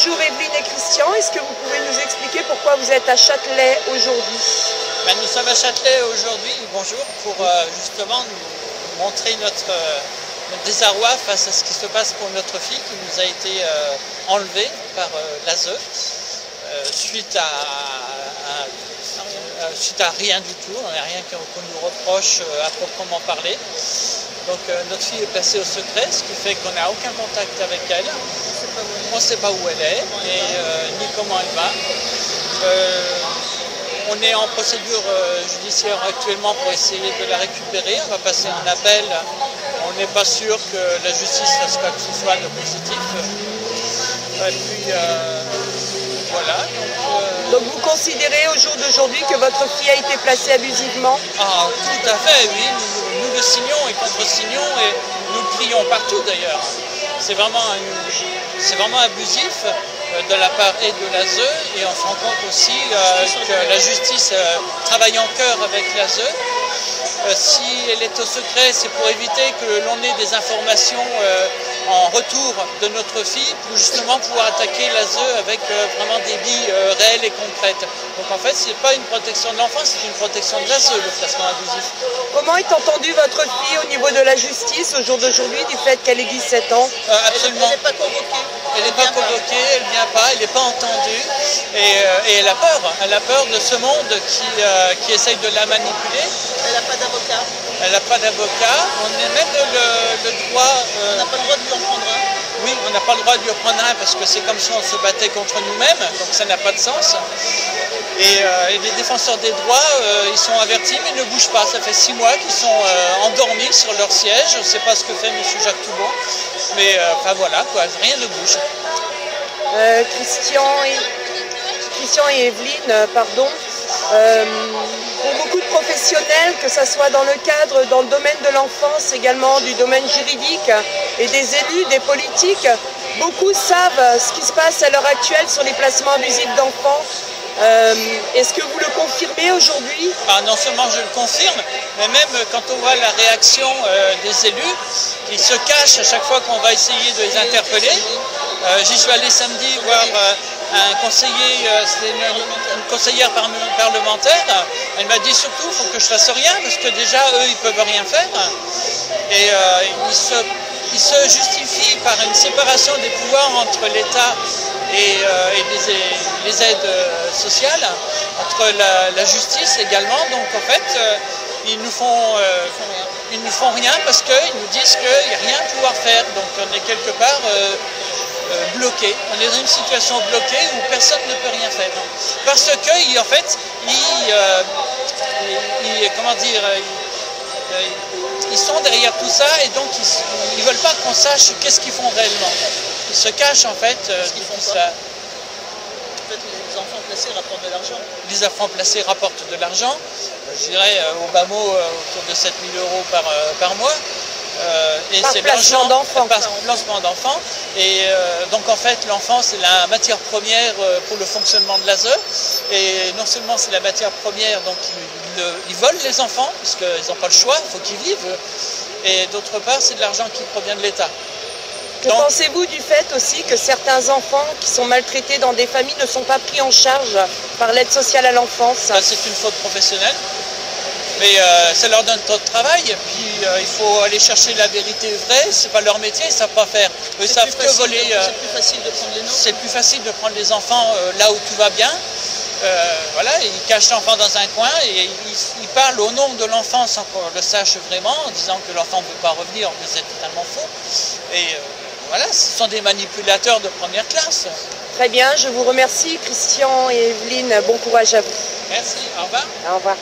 Bonjour Evelyne et Christian, est-ce que vous pouvez nous expliquer pourquoi vous êtes à Châtelet aujourd'hui? Nous sommes à Châtelet aujourd'hui, bonjour, pour justement nous montrer notre désarroi face à ce qui se passe pour notre fille qui nous a été enlevée par l'ASE suite à rien du tout, on n'a rien qu'on nous reproche à proprement parler. Donc notre fille est placée au secret, ce qui fait qu'on n'a aucun contact avec elle. On ne sait pas où elle est, et ni comment elle va. On est en procédure judiciaire actuellement pour essayer de la récupérer. On va passer en appel. On n'est pas sûr que la justice fasse quoi que ce soit de positif. Et puis voilà. Donc vous considérez au jour d'aujourd'hui que votre fille a été placée abusivement? Ah, tout à fait, oui. Nous le signons et contre-signons et nous le crions partout d'ailleurs. C'est vraiment abusif de la part et de l'ASE, et on se rend compte aussi que la justice travaille en chœur avec l'ASE. Si elle est au secret, c'est pour éviter que l'on ait des informations en retour de notre fille pour justement pouvoir attaquer l'ASE avec vraiment des billes réelles et concrètes. Donc en fait, ce n'est pas une protection de l'enfant, c'est une protection de l'ASE, le placement abusif. Comment est entendue votre fille au niveau de la justice au jour d'aujourd'hui du fait qu'elle ait 17 ans? Absolument. Elle n'est pas convoquée. Elle n'est pas convoquée, elle ne vient pas, elle n'est pas entendue. Et elle a peur. Elle a peur de ce monde qui essaye de la manipuler. Elle n'a pas d'avocat. Elle n'a pas d'avocat. On a même le droit... on n'a pas le droit de lui en prendre un. Oui, on n'a pas le droit de lui en prendre un parce que c'est comme si on se battait contre nous-mêmes, donc ça n'a pas de sens. Et les défenseurs des droits, ils sont avertis mais ils ne bougent pas. Ça fait 6 mois qu'ils sont endormis sur leur siège. Je ne sais pas ce que fait M. Jacques Toubon, mais enfin voilà, quoi, rien ne bouge. Christian et Evelyne, pardon. Pour beaucoup de professionnels, que ce soit dans le cadre, dans le domaine de l'enfance, également du domaine juridique, et des élus, des politiques, beaucoup savent ce qui se passe à l'heure actuelle sur les placements abusifs d'enfants. Est-ce que vous le confirmez aujourd'hui? Non seulement je le confirme, mais même quand on voit la réaction des élus, ils se cachent à chaque fois qu'on va essayer de les interpeller. J'y suis allé samedi voir un conseiller, c'était une conseillère parlementaire. Elle m'a dit surtout, il faut que je fasse rien, parce que déjà eux ils peuvent rien faire. Et ils se justifient par une séparation des pouvoirs entre l'État et les aides sociales, entre la justice également. Donc en fait, ils nous font rien parce qu'ils nous disent qu'il n'y a rien à pouvoir faire. Donc on est quelque part bloqué. On est dans une situation bloquée où personne ne peut rien faire. Parce que en fait, ils sont derrière tout ça et donc ils ne veulent pas qu'on sache qu'est-ce qu'ils font réellement. Ils se cachent en fait de tout ça. En fait, les enfants placés rapportent de l'argent. Les enfants placés rapportent de l'argent, je dirais au bas mot autour de 7 000 € par mois. Et c'est placement d'enfants. Placement d'enfants. Et donc en fait l'enfant c'est la matière première pour le fonctionnement de l'ASE. Et non seulement c'est la matière première, donc ils volent les enfants, parce qu'ils n'ont pas le choix, il faut qu'ils vivent. Et d'autre part c'est de l'argent qui provient de l'État. Que pensez-vous du fait aussi que certains enfants qui sont maltraités dans des familles ne sont pas pris en charge par l'aide sociale à l'enfance? C'est une faute professionnelle. Mais ça leur donne trop de travail, puis il faut aller chercher la vérité vraie, c'est pas leur métier, ils ne savent pas faire. Eux savent que voler. C'est plus facile de prendre les noms. C'est plus facile de prendre les enfants là où tout va bien. Voilà, ils cachent l'enfant dans un coin et ils parlent au nom de l'enfant sans qu'on le sache vraiment, en disant que l'enfant ne veut pas revenir, mais c'est totalement faux. Et voilà, ce sont des manipulateurs de première classe. Très bien, je vous remercie Christian et Evelyne, bon courage à vous. Merci, au revoir. Au revoir.